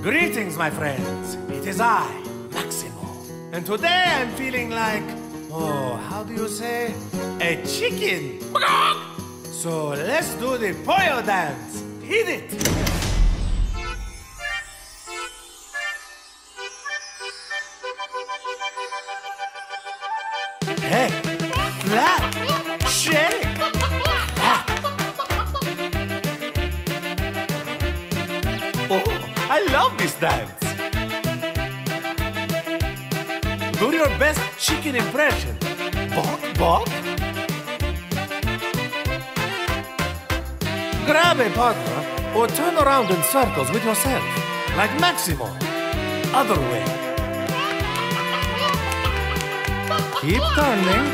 Greetings, my friends. It is I, Maximo. And today I'm feeling like, how do you say? A chicken. So let's do the pollo dance. Hit it. Hey, flat, shake, flat. Oh, I love this dance. Do your best chicken impression. Bok, bok. Grab a partner or turn around in circles with yourself, like Maximo. Other way. Keep turning.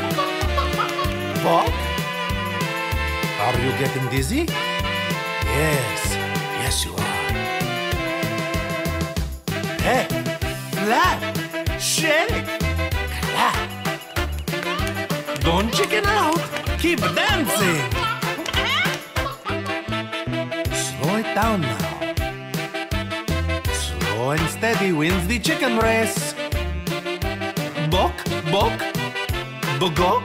Bok. Are you getting dizzy? Yes, you are. Hey, flat, shake, clap. Don't chicken out. Keep dancing. Slow it down now. Slow and steady wins the chicken race. Bok, bok, bogok.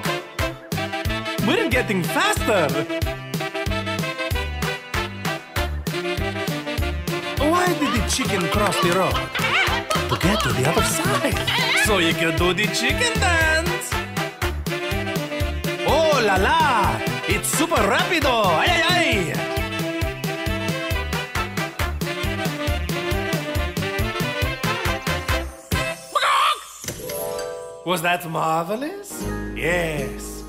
We're getting faster. Why did the chicken cross the road? To get to the other side. So you can do the chicken dance. Oh la la! It's super rapido! Ay ay ay! Was that marvelous? Yes,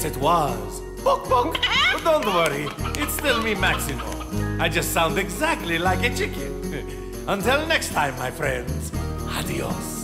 it was. Bok bok! Don't worry, it's still me, Maximo. I just sound exactly like a chicken. Until next time, my friends. Adios.